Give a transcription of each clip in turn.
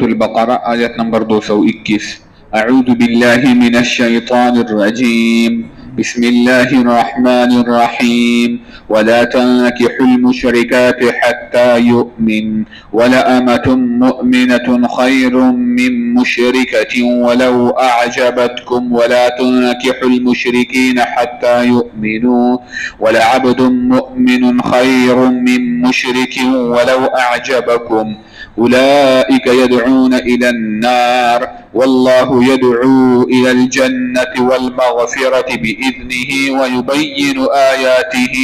البقرة آية نمبر 221. أعوذ بالله من الشيطان الرجيم. بسم الله الرحمن الرحيم. ولا تنكحوا المشركات حتى يؤمن ولأمة مؤمنة خير من مشركة ولو أعجبتكم ولا تنكحوا المشركين حتى يؤمنوا ولعبد مؤمن خير من مشرك ولو أعجبكم أولئك يدعون إلى النار والله يدعو إلى الجنة والمغفرة بإذنه ويبين آياته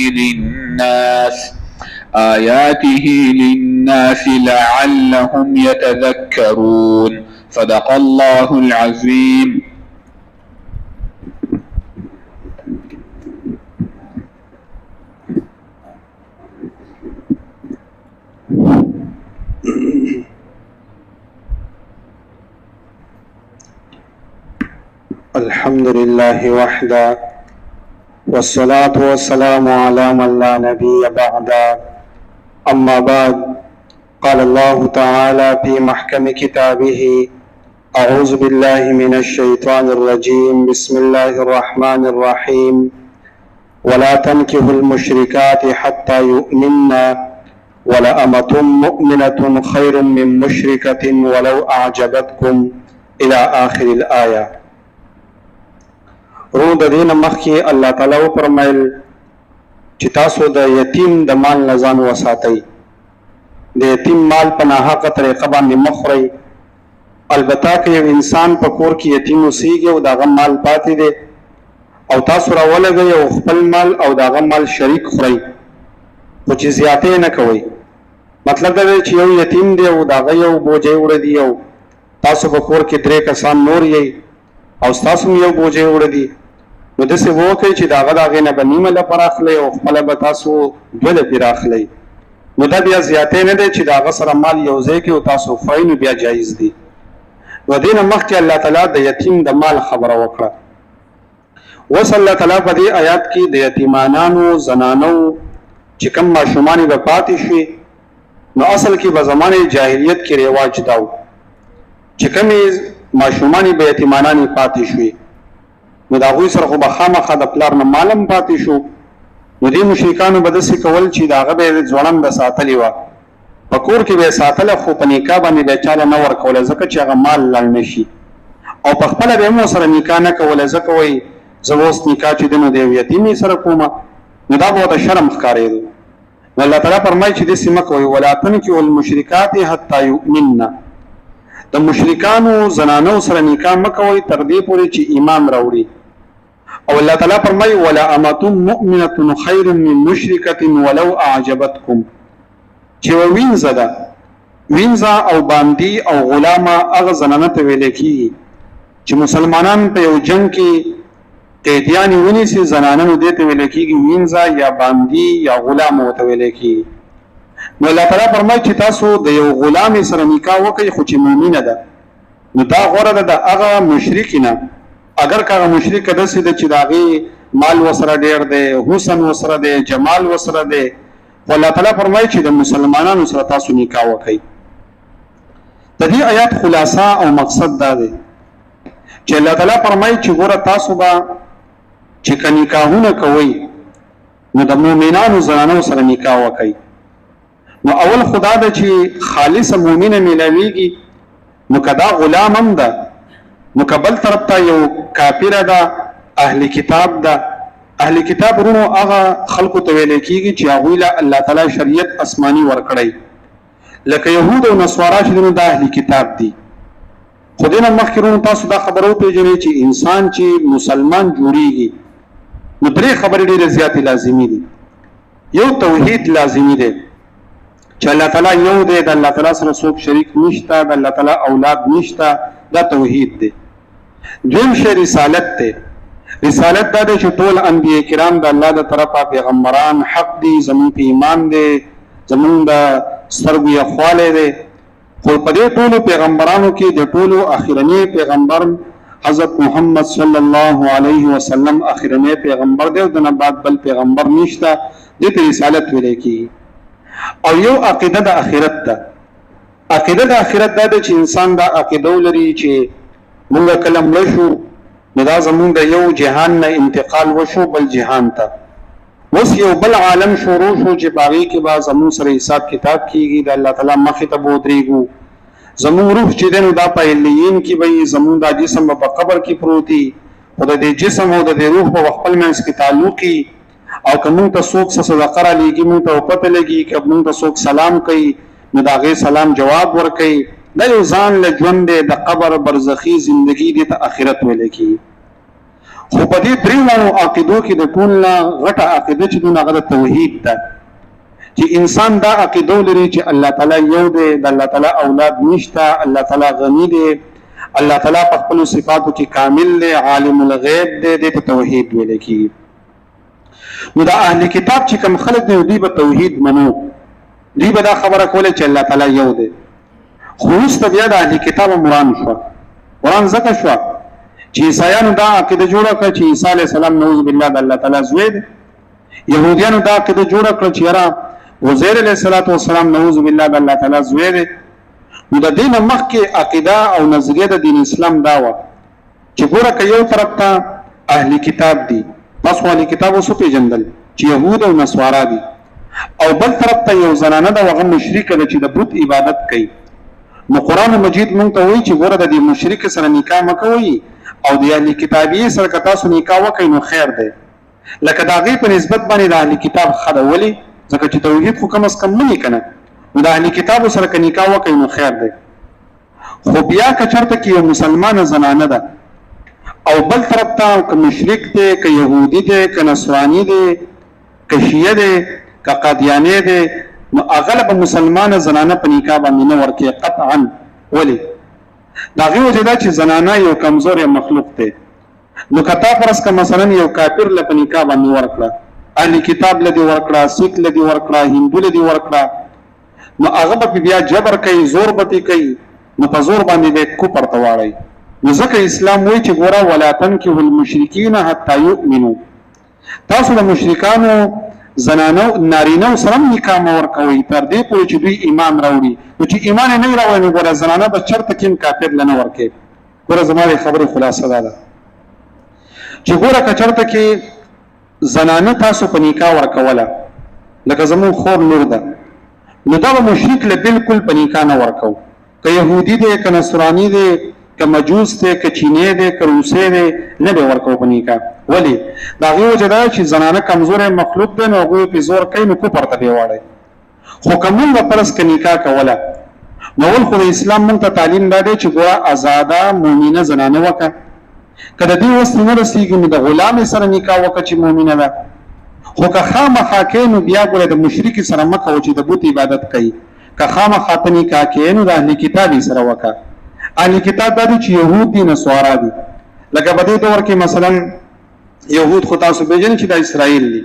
للناس لعلهم يتذكرون. صدق الله العظيم. الحمد لله وحده والصلاة والسلام على من لا نبي بعده. أما بعد، قال الله تعالى في محكم كتابه: أعوذ بالله من الشيطان الرجيم. بسم الله الرحمن الرحيم. ولا تنكحوا المشركات حتى يؤمنن ولأمة مؤمنة خير من مشركة ولو أعجبتكم إلى آخر الآية. رو د دین مخکې الله تعالی فرمایل چې تاسو د یتیم د مال نه ځان وساتئ، د یتیم مال په ناحقه طریقه باندې مه خورئ. البته که یو انسان په کور کې یتیم اوسیږي او د هغه مال پاتې دی او تاسو راولګئ او خپل مال او د هغه مال شریک خورئ، خو چې زیاتې نه کوئ. مطلب دا دی چې یو یتیم دی او د هغه یو بوجۍ وړه دي او تاسو په کور کې 3 کسان نور یئ او ستاسو هم یو بوجۍ وړه دي، نو داسې وکړئ چې د هغه د هغې نه به نیمه لپه راخلئ او خپله به تاسو 2 لپې راخلئ. نو دا بیا زیاتې نه دی چې د هغه سره مال یو ځای کې او تاسو خورئ، نو بیا جایز دی. نو دې نه مخکې الله تعالی د یتیم د مال خبره وکړه. اوس الله تعالی په دې آیات کې د یتیمانانو زنانو چې کوم ماشومانې به پاتې شوې، نو اصل کې به زمانې جاهلیت کې رواج دا و چې کومې ماشومانې به یتیمانانې پاتې شوې، نو د هغوی سره خو به خامخا د پلار نه مال هم پاتې شو. نو دې مشرکانو به داسې کول چې د هغه به یې ځوړنده ساتلې وه، په کور کې به یې ساتله، خو په نکاح باندې به یې چاله نه ورکوله ځکه چې هغه مال لړ نه شي، او په خپله به یې هم ورسره نکاح نه کوله ځکه وایي زه اوس نکاح چې دی نو د یو یتیم یې سره کومه، نو دا به ورته شرم ښکارېدو. نو الله تعالی فرمایي چې داسې مه کوئ. ولا تنکحوا المشرکات حتی یؤمنن، د مشرکانو زنانو سره نکاح مه کوئ تر دې پورې چې ایمان راوړي. او الله تعالی فرمایي: ولأمة مؤمنة خیر من مشرکة ولو أعجبتکم، چې وینځه ده، وینځه او باندې او غلامه هغه زنانه ته ویل کېږي چې مسلمانان په یو جنګ کې قیدیانې ونیسي، زنانه نو دې ته ویل کېږي وینځه یا باندې یا غلامه ورته ویل کېږي. نو الله تعالی فرمایي چې تاسو د یو غلامې سره نکاح وکړئ خو چې مؤمنه ده، نو دا غوره ده د هغه مشرک نه. اگر که هغه مشرک داسې ده چې د هغې مال ورسره ډېر دی، حسن ورسره دی، جمال ورسره دی، خو الله تعالی فرمایي چې د مسلمانانو سره تاسو نکاح وکړئ. د دې آیات خلاصه او مقصد دا دی چې الله تعالی فرمایي چې ګوره تاسو به چې که نکاحونه کوئ نو د مؤمنانو زنانو سره نکاح وکړئ. نو اول خدا ده چې خالص مؤمنه ملاویږي، نو که دا غلام هم ده، نو که بل طرف ته یو کافره ده، اهل کتاب ده. اهل کتاب ورونو هغه خلقو ته ویل کېږي چې هغوی له الله تعالی شریعت آسماني ورکړی، لکه یهود او نصوارا چې دي دا اهل کتاب دي. خو دې نه مخکې ورونو تاسو دا خبره وپېژنئ چې انسان چې مسلمان جوړیږي نو 3 خبرې ډېرې زیاتې لازمي دي. یو توحید لازمي دی چې الله تعالی یو دی، د الله تعالی سره څوک شریک نشته، د الله تعالی اولاد نشته، دا توحید دی. دویم شی رسالت دی. رسالت دا دی چې ټول انبیاء کرام د الله د طرفه پیغمبران حق دي، زمون په ایمان دی، زمون د سترګو یخوالی دی. خو په دې ټولو پیغمبرانو کې د ټولو اخرنی پیغمبر حضرت محمد صلی الله علیه وسلم اخرنی پیغمبر دی او د نه بعد بل پیغمبر نشته. دې ته رسالت ویل کېږي. او یو عقیده د آخرت ده عقیده د آخرت دا ده چې انسان دا عقیده ولري چې موږ کله مړه شو نو دا زمونږ د یو جهان نه انتقال وشو بل جهان ته، اوس یو بل عالم شروع شو چې په هغې کې به زمونږ سره حساب کتاب کېږي، د الله تعالی مخې ته به ودرېږو. زمونږ روح چې دی نو دا په علیین کې به وي، زمونږ دا جسم به په قبر کې پروت وي، خو د دې جسم او د دې روح به خپل منځ کې تعلق وي. او که موږ ته څوک څه صدقه رالیږي موږ ته پته لګي، که موږ ته څوک سلام کوي نو د هغې سلام جواب ورکوي. دا یو ځان له ژوند دی، د قبر برزخي زندګي دې ته آخرت ویلی کېږي. خو په دې درېیمو عقیدو کې د ټول نه غټه عقیده چې دی هغه د توحید ده، چې انسان دا عقیده ولري چې الله تعالی یو دی، د الله تعالی اولاد نشته، الله تعالی غني دی، الله تعالی په خپلو صفاتو کې کامل دی، عالم الغیب دی، دې ته توحید ویلی کېږي. نو د اهل کتاب چې کوم خلک دی دوی به توحید منو، دوی به دا خبره کوله چې الله تعالی یو دی. خو وروسته بیا د اهل کتاب مرام شوه. قرآن ځکه شوه چې عیسایانو دا عقیده جوړه کړه چې عیسی علیه السلام نعوذ بالله د الله تعالی زوی دی. یهودیانو دا عقیده جوړه کړه چې یاره عزیر علیه السلام نعوذ بالله د الله تعالی زوی دی. نو د دې نه مخکې عقیده او نظریه د دین اسلام دا وه چې ګوره که یو طرف ته اهل کتاب دي، تاسو اهل کتاب اوس وپېژندل چې یهود او نصوارا دي، او بل طرف ته یو زنانه ده هغه مشرکه ده چې د بت عبادت کوي. نو قرآن مجید موږ ته وایي چې ګوره د دې مشرک سره نکاح مه کوئ او د اهل کتابي سره که تاسو نکاح وکئ نو خیر دی. لکه د هغې په نسبت باندې د اهل کتاب ښه ده. ولې؟ ځکه چې توحید خو کم از کم مني که نه، نو د اهل کتابو سره که نکاح وکئ نو خیر دی. خو بیا که چېرته کې یو مسلمانه زنانه ده او بل طرف ته که مشرک دی، که یهودي دی، که نصراني دی، که شیعه دی، که قادیاني دی، نو هغه به مسلمانه زنانه په نکاح باندې نه ورکوي قطعا. ولې؟ د هغې وجه دا چې زنانه یو کمزوری مخلوق دی. نو که تا فرض که مثلا یو کافر له په نکاح باندې ورکړه، اهل کتاب له دې ورکړه، سیک له دې ورکړه، هندو له دې ورکړه، نو هغه به بیا جبر کوي، زور به پې کوي، نو په زور باندې به کفر ته واړئ. نو ځکه اسلام وایي چې ګوره ولا تنکحوا المشرکین حتی یؤمنوا، تاسو د مشرکانو زنانو نارینهو سره هم نکاح مه ورکوئ تر دې پورې چې دوی ایمان راوړي. نو چې ایمان یې نه راوړي نو ګوره زنانه به چېرته کې هم کافر له نه ورکوي. ګوره زما د خبرې خلاصه دا ده چې ګوره که چېرته کې زنانه تاسو په نکاح ورکوله، لکه زمونږ خور لور ده، نو دا به مشرک له بلکل په نکاح نه ورکو. که یهودي دی، که نصراني دی، که مجوس دی، که چینی دی، که روسی دی، نه به ورکو په نکاح. ولې؟ د هغې وجه دا چې زنانه کمزوری مخلوق دی، نو هغوی پې زور کوي نو کفر ته بې واړئ. خو که مونږ به فرض که نکاح کوله، نو ول خو د اسلام مونږ ته تعلیم دا دی چې ګوره ازاده مؤمنه زنانه وکړه. که د دې وس نه رسېږي نو د غلامې سره نکاح وکړه چې مؤمنه ده. خو که خامخا کوې نو بیا ګوره د مشرکې سره مه کوه چې د بت عبادت کوي. که خامخا ته نکاح کوې نو د اهل کتابې سره وکړه. اهل کتاب دا دي چې یهود دي، نصوارا دي. لکه په دې دور کې مثلا یهود خو تاسو پېژنئ چې دا اسرائیل دي،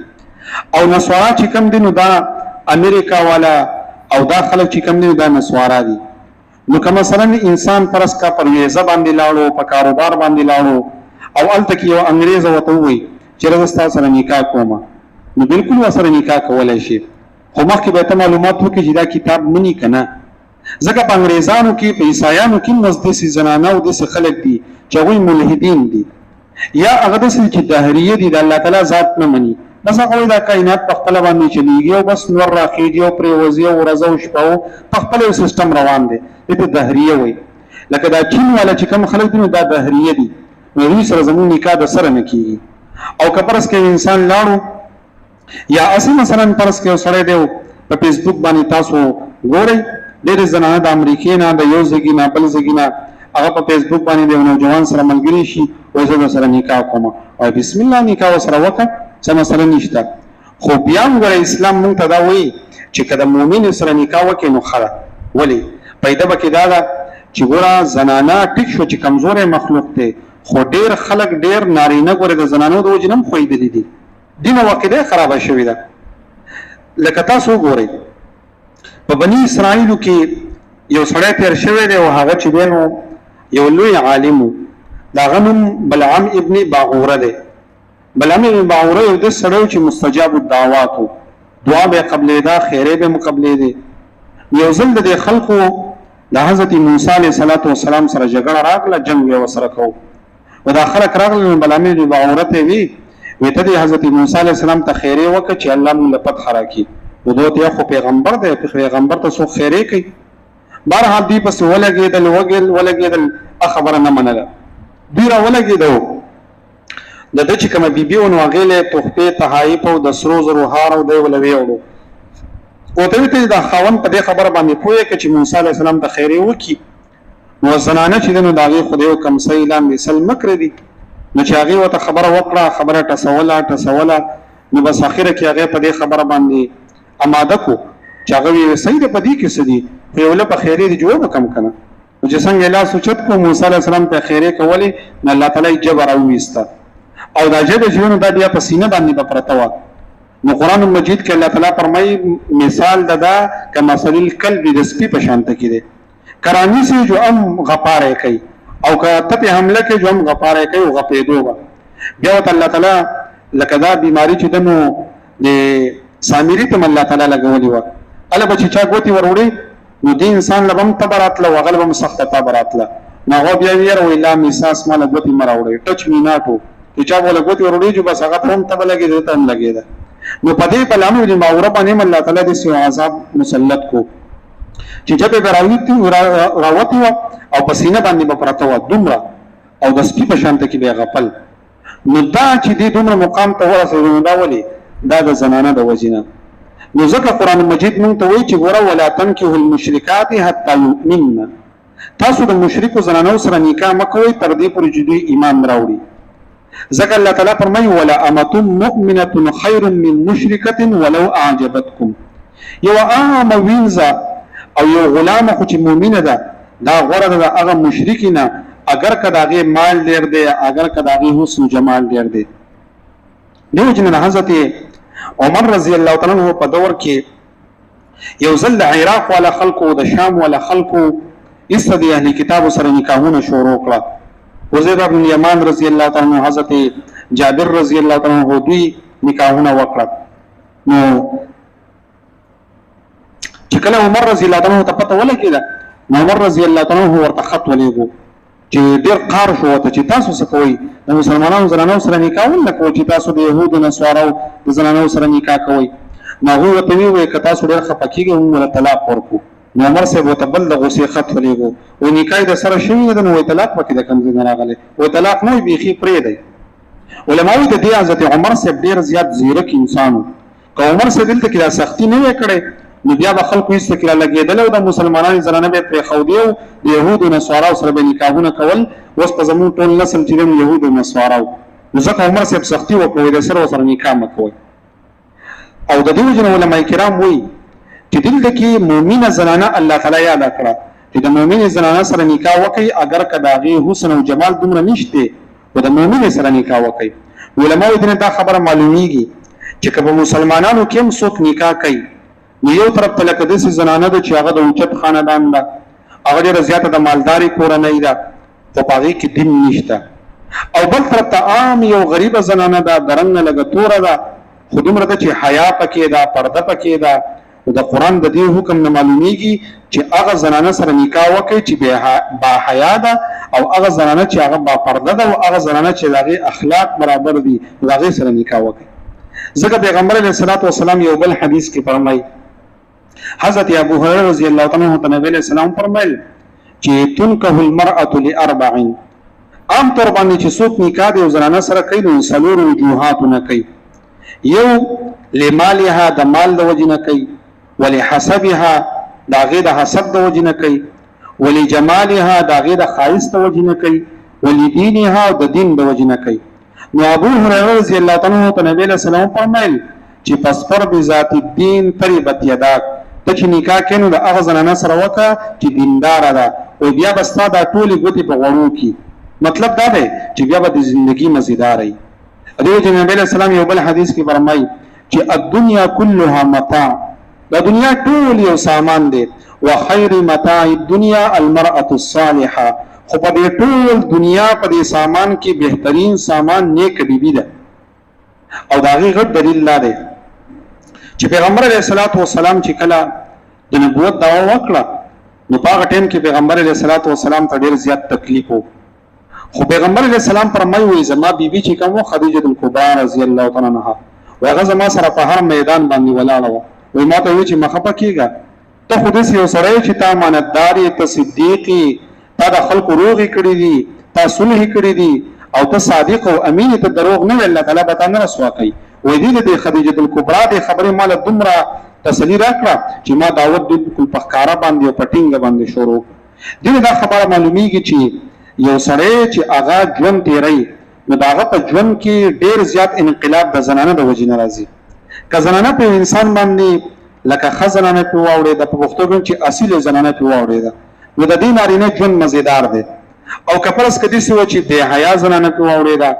او نصوارا چې کوم دي نو دا امریکا والا او دا خلک چې کوم دي نو دا نصوارا دي. نو که مثلا انسان فرض کا پر ویزه باندې لاړو، په کاروبار باندې لاړو، او هلته کې یو انګریز ورته ووایي چې زه ستا سره نکاح کوم، نو بالکل ورسره نکاح کولی شي. خو مخکې به ته معلومات وکړي چې دا کتاب مني که نه. ځکه په انګریزانو کې، په عیسایانو کې هم داسې زنانه او داسې خلک دي چې هغوی ملحدین دي، یا هغه داسې چې دهریه دي، د الله تعالی ذات نه مني. بس هغه وایي دا کائنات په خپله باندې چلېږي او بس نور راخېږي او پرېوځي او ورځه او شپه او په خپله یو سیسټم روان دی. دې ته دهریه وایي. لکه دا چین والا چې کوم خلک دي نو دا دهریه دي، نو دوی سره زموږ نکاح د سره نه کېږي. او که فرض کې انسان لاړو، یا اسې مثلا فرض کې یو سړی دی په فیسبوک باندې تاسو ګورئ ډېرې زنانه د امریکې نه، د یو ځګي نه بل ځګي نه، هغه په فیسبوک باندې د یو نوجوان سره ملګري شي، وایي زه درسره نکاح کوم، او بسم الله نکاح ورسره وکړه، څه مسله نشته. خو بیا هم ګوره اسلام موږ ته دا وایي چې که د مؤمن سره نکاح وکړې نو ښه ده. ولې؟ پیدا به کې دا ده چې ګوره زنانه ټیک شو چې کمزوری مخلوق دی، خو ډېر خلک ډېر نارینه ګوره د زنانو د وجې نه هم ښویېدلي دي. دین او عقیده خرابه شوې ده. لکه تاسو وګورئ په بني اسرائیلو کې یو سړی تېر شوی دی او هغه چې دی نو یو لوی عالم و، د هغه نوم بلعام ابن باغوره دی. بلعام ابن باغوره یو داسې سړی و چې مستجاب الدعوات و، دعا به یې قبلېده، خیرې به یې مقبلېدې. یو ځل د دې خلکو د حضرت موسی علیه السلام سره جګړه راغله، جنگ یې ورسره کوو. و دا خلک راغلل بلامې د عورت وی ته د حضرت موسی علیه السلام ته خیرې وکړه چې الله موږ له فتح راکړي. دوی ته خو پیغمبر دی، پیغمبر ته څوک خیرې کوي. بهرحال دوی پسې ولګېدل خبره نه منله. دوی را ولګېدو د ده چې کومه بیبي وه نو هغې له تحفې تحایف او د سرو زرو هار او دی ول ویوړو. ورته ویې ته دا خاوند په دې خبره باندې پوه که چې موسی علیه السلام ته خیرې وکړي نو زنانه چې دی نو د هغې خو د یو کمسۍ لاندې سل مکره دي. نو چې هغې ورته خبره وکړه، خبره ټسوله نو بس اخره کې هغې په دې خبره باندې اماده کو چې هغه ویې صحیح ده په دې کې څه دي، خو یو له په خیرې دي جوړ وکړم که نه. نو چې څنګه لاس اوچت کړو موسی علیه السلام ته خیرې کولې نو الله تعالی یې ژبه راوویسته او دا ژبه چې نو دا بیا په سینه باندې به پرته وه. نو قرآن مجید کې الله تعالی فرمایي مثال دا کمثل الکلب د سپي په شانته کې دی، کرانی سے جو ام غپاره کوي او که ته په حمله کې جو ام غپاره کوي او غپېدو به بیا ورته الله تعالی لکه دا بیماري چې ده نو د سامري ته الله تعالی لګولې وه. هله به چې چا ګوتې ور وړې نو دې انسان له به هم تبه راتله او هغه له به هم سخته تبه راتله. نو هغه بیا ویره وایي لا میساس ما له ګوتې مه راوړئ، ټچ می ناټ و چې چا به له ګوتې ور وړې جو بس هغه ته هم تبه لګېده ته هم لګېده. نو په دې په لامل د ماوره باندې هم الله تعالی داسې یو عذاب مسلط کو چې ژبې به راوتې وه او په سینه باندې به پرته وه دومره او د سپي په شانته کې به یې غپل. نو دا چې دې دومره مقام ته ورسېدو نو دا ولې دا د زنانه د وجې نه. نو ځکه قرآن مجید مونږ ته وایي چې ګوره ولا تنکحوا المشرکات حتی یؤمنن، تاسو د مشرکو زنانو سره نکاح مه کوئ تر دې پورې چې دوی ایمان راوړي. ځکه الله تعالی فرمایي ولا امة مؤمنة خیر من مشرکة ولو اعجبتکم، یو عامه وینځه او یو غلامه خو چې مؤمنه ده دا غوره ده د هغه مشرکې نه اگر که د هغې مال ډېر دی، اگر که د هغې حسن جمال ډېر دی. دیو جن حضرت عمر رضی الله تعالی عنہ په دور کې یو ځل د عراق والا خلکو او د شام والا خلکو ایسته د اهل کتابو سره نکاحونه شروع کړه. حذیفه بن یمان رضی الله تعالی عنہ، حضرت جابر رضی الله تعالی عنہ دوی نکاحونه وکړه. نو چې کله عمر رضی الله تعالی عنہ ته پته ولګېده نو عمر رضی الله تعالی عنہ ورته خط ولېږو چې ډېر قهر شو ورته چې تاسو څه کوئ، د مسلمانانو زنانو سره نکاح ولې نه کوئ چې تاسو د یهودو نصارو د زنانو سره نکاح کوئ. نو هغوی ورته ویې که تاسو ډېر خفه کېږئ موږ ورته طلاق ورکړو. نو عمر صاحب ورته بل د غوسې خط ولېږو وایي نکاح یې د سره شوي ده نو وایي طلاق پکې د کوم ځای نه راغلی، وایي طلاق نه وي بیخي پرېږدئ. علما وایي د دې حضرت عمر صاحب ډېر زیات ځیرک انسان و. که عمر صاحب دلته کې دا سختي نه وی کړی نو بیا به خلکو هېڅ کې رالګېدل او د مسلمانانو زنانه به یې پرېښودې او د یهودو نصاراو سره به نکاحونه کول. اوس په زموږ ټول نسل چې دی نو یهودو نصاراو، نو ځکه عمر صاحب سختي وکړه د سره ورسره نکاح مه کوئ. او د دې وجې نه علما کرام وایي چې دلته کې مؤمنه زنانه الله تعالی یاده کړه چې د مؤمنې زنانه سره نکاح وکړئ اگر که د هغې حسن او جمال دومره نشته خو د مؤمنې سره نکاح وکړئ. علما وایي دې دا خبره معلومیږي چې که په مسلمانانو کې هم څوک نکاح کوي نو یو طرف ته لکه داسې زنانه ده چې هغه د اوچت خاندان ده، هغه ډېره زیاته د مالداري کورنۍ ده خو په هغې کې دین نشته، او بل طرف ته عام یو غریبه زنانه ده د رنګ نه لږه توره ده خو دومره ده چې حیا پکې ده، پرده پکې ده. او د قرآن د دې حکم نه معلومیږي چې هغه زنانه سره نکاح وکړي چې با حیا ده او هغه زنانه چې هغه با پرده ده او هغه زنانه چې د هغې اخلاق برابر دي د هغې سره نکاح وکړي. ځکه پیغمبر علیه الصلاة والسلام یو بل حدیث کې فرمایي، حضرت ابو هريره رضی الله تعالی عنہ ته نبی علیہ السلام فرمایل چې تنکح المرأة لاربع، عام طور باندې چې څوک نکاح د یو زنانه سره کوي نو څلور وجوهاتونه کوي. یو لمالها د مال د وجې نه کوي، ولحسبها د هغې د حسب د وجې نه کوي، ولجمالها د هغې د ښایست د وجې نه کوي، ولدینها د دین د وجې نه کوي. نو ابو هريره رضی الله تعالی عنہ ته نبی علیہ السلام فرمایل چې فاصبر بذات الدین تربت یداک، ته چې نکاح کوې نو د هغه زنانه سره وکړه چې دینداره ده او بیا به ستا دا ټولې ګوتې په غوړو کې. مطلب دا دی چې بیا به د زندګي مزیداره وي. دې وجې نبی علیہ السلام یو بل حدیث کې فرمایي چې الدنیا كلها متاع، د دنیا ټول یو سامان دی، وخیر متاع الدنیا المرأة الصالحه، خو په دې ټول دنیا په دې سامان کې بهترین سامان نیک بیبي ده. او د هغې غټ دلیل دا دی چې پیغمبر علیه الصلاة والسلام چې کله د نبوت دعوه وکړه نو په هغه ټیم کې پیغمبر علیه الصلاۃ والسلام ته ډېر زیات تکلیف و. خو پیغمبر علیه السلام فرمایي وایي زما بیبي چې کوم و خدیجه الکبرا رضی الله تعالی عنها وایي هغه زما سره په هر میدان باندې ولاړه وه. وایي ما ته وایي چې مه خفه کېږه، ته خو داسې یو سړی چې تا امانتدار یې، ته صدیق یې، تا د خلکو روغې کړي دي، تا صلحې کړي دي او ته صادق او امین یې، ته دروغ نه وایې، الله تعالی به تا نه رسوا کوي. وایي دې د خدیجه الکبرا دې خبرې ماله دومره تسلی راکړه چې ما دعوت بالکل په ښکاره باندې او په ټینګه باندې شروع. دې دا خبره معلومیږي چې یو سړی چې هغه ژوند تیروي نو د هغه په ژوند کې ډېر زیات انقلاب د زنانه د وجې نه راځي. که زنانه په انسان باندې لکه ښه زنانه پرې واوړېده، په پښتو کې چې اصیل زنانه پرې واوړېده، نو د دې نارینه ژوند مزیدار دی. او که فرض که داسې وه چې بېحیا زنانه پرې واوړېده،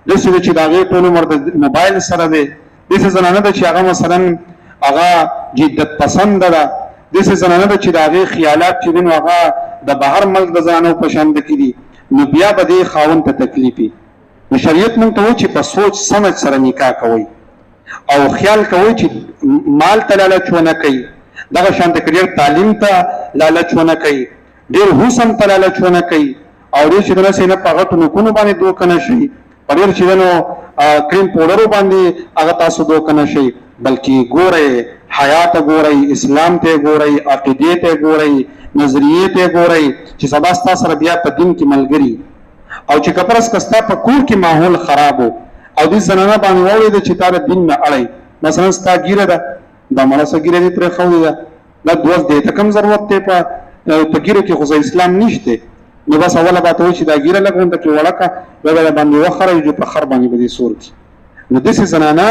داسې ده چې د هغې ټول عمر د موبایل سره دی، داسې زنانه ده چې هغه مثلا هغه جدت پسنده ده، داسې زنانه ده چې د هغې خیالات چې دي نو هغه د بهر ملک د زنانو په شانده کې دي، نو بیا به دې خاوند ته تکلیف وي. نو شریعت موږ ته وایي چې په سوچ سمج سره نکاح کوئ او خیال کوئ چې مال ته لالچ ونه کوي، دغه شانته کې ډېر تعلیم ته لالچ ونه کوي، ډېر حسن ته لالچ ونه کوي او ډېر چې دنسې نه په غټو نوکونو باندې دوکه نه شي، په ډېر چې نو کریم پوډرو باندې هغه تاسو دوکه نه شي، بلکې ګورئ حیا ته ګورئ، اسلام ته ګورئ، عقیدې ته ګورئ، نظریې ته ګورئ چې سبا ستا سره بیا په دین کې ملګري. او چې که فرض که ستا په کور کې ماحول خراب و او دې زنانه باندې واورېده چې تا د دین نه اړئ، مثلا ستا ګیره ده، دا مړه څه ګیره دې پرېښودې ده، دا دوست دې ته کوم ضرورت دی په ګیره کې خو اسلام نشته، نو بس اوله به ته وایي چې دا ګیره لږ غونډه کې وړه کړه، بیا به باندې وخروي په خر باندې به دې سور کړي. نو داسې زنانه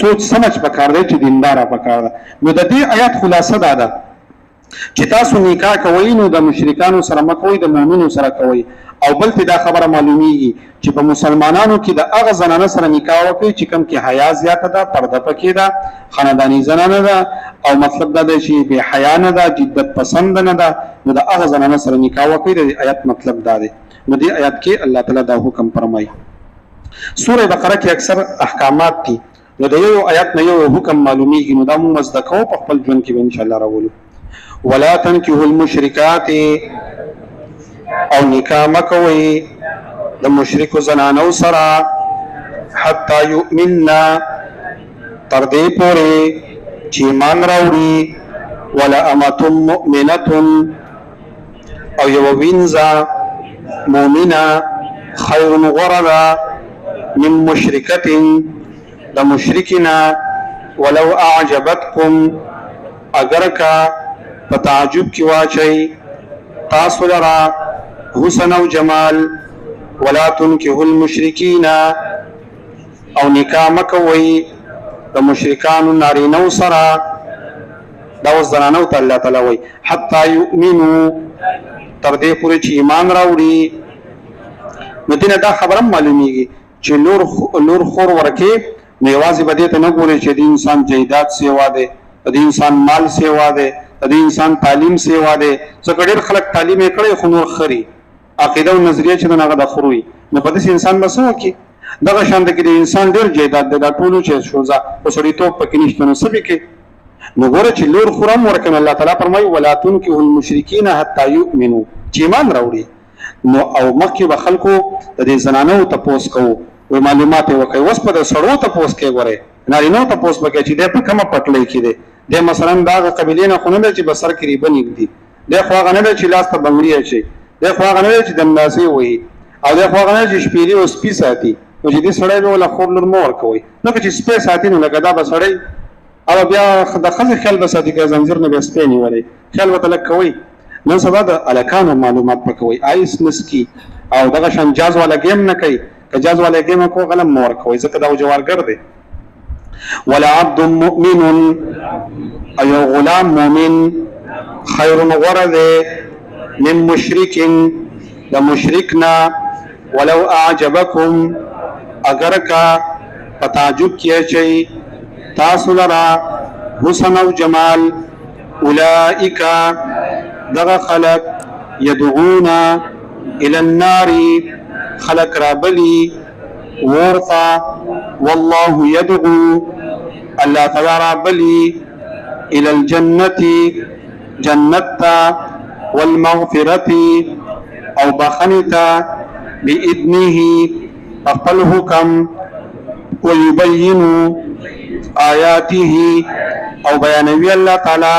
سوچ سمج پکار دی چې دینداره پکار ده. نو د دې آیات خلاصه دا ده چې تاسو نکاح کوئ نو د مشرکانو سره مه کوئ، د مؤمنو سره کوئ. او بل ته دا خبره معلومیږي چې په مسلمانانو کې د هغه زنانه سره نکاح وکړئ چې کوم کې حیا زیاته ده، پرده پکې ده، خانداني زنانه ده او مطلب دا دی چې بې حیا نه ده، جدت پسند نه ده، نو د هغه زنانه سره نکاح وکړئ. د آیت مطلب دا دی. نو دې آیت کې الله تعالی دا حکم فرمایي. سوره بقره کې اکثر احکامات دي، نو د یو آیت نه یو حکم معلومیږي، نو دا موږ مزده کوو په خپل ژوند کې به ان شاء الله راولو. ولا تنكحوا المشركات او نکاح مکوئ د مشرکو زنانو سره حتی یؤمننا تر دې پورې چې ایمان راوړي، ولا امة مؤمنة او یو وینځه مؤمنه خیر غوره ده من مشرکة د مشرکنا ولو اعجبتکم اگر کا په تعجب کې واچئ تاسو لرا حسن او جمال. ولا تنكحوا المشرکین او نکاح مکوئ د مشرکانو نارینو سره، دا اوس زنانو ته الله تعالی وایي حتی یؤمنو تر دې پورې چې ایمان راوړي. نو دینه دا خبره معلومیږي چې لور خور ورکې نو یوازې به دې ته نه ګوري چې د انسان جیدات سیوا دی، د انسان مال سیوا دی، د انسان تعلیم سیوا دی. ځکه ډېر خلک تعلیم یې کړی خو نور خري عقیده او نظریه چې هغه د خروي، نو په داسې انسان به څه وکړي؟ دغه شان کې د انسان ډېر جیدات دی، دا ټولو چې شوزه په سړیتوب پکې نشته، نو څه به کې؟ نو ګوره چې لور خور هم ورکوي. الله تعالی فرمایي ولا تنكحوا المشرکین حتی یؤمنوا، چې ایمان راوړي. نو او مخکې به خلکو د دې زنانو تپوس کوو، وایي معلومات یې وکړئ. اوس په د سړو تپوس کوي، ګورئ نارینو تپوس به کوي چې دی په کومه پټلۍ کې دی، دی مثلا د هغه قبیلې نه خو نه دی چې به سر کې ریبن ږدي، دی خو هغه نه دی چې لاس ته بنګړي اچوي، دی خو هغه نه دی چې دمداسې وهي، او دی خو هغه نه دی چې شپېلې او سپي ساتي. نو چې دې سړی به وله خور لور مه ورکوئ، نو که چې سپی ساتي نو لکه دا به سړی او بیا د ښځې خیال به ساتي، که زنځیر نه بیا سپی نیولی خیال به ته لږ کوئ. نن سبا د هلکانو معلومات به کوئ، آیس نسکي او دغه شان جاز والا گیم نه کوي، که جاز والا گیم کوو غلم مه ورکوئ ځکه دا جوارګر دی. ولا عبد مؤمن او یو غلام مؤمن خیر غوره دی من مشرک د مشرکنا ولو اعجبکم اگر کا په تعجب کې اچئ تاسو لرا حسن او جمال. اولئک دغه خلق يدعون الى النار خلق رابلی ورطا والله يدعو الله تعالی رابلی الى الجنة جنتا والمغفرة او بخنتا بإذنه خپل حکم ويبين آياته او بیانوي الله تعالی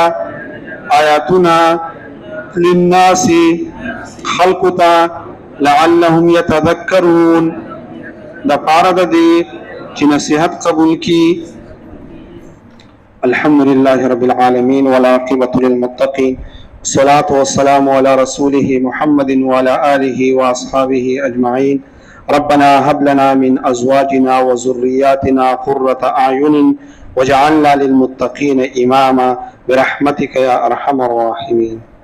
آیاتنا للناس خلقتا لعلهم يتذكرون دا پاره د دې چې نصيحت قبول کی. الحمد لله رب العالمين والعاقبة للمتقين والصلاة والسلام على رسوله محمد وعلى آله وأصحابه أجمعين. ربنا هب لنا من أزواجنا وذرياتنا قرة أعين واجعلنا للمتقين إماما برحمتك يا أرحم الراحمين.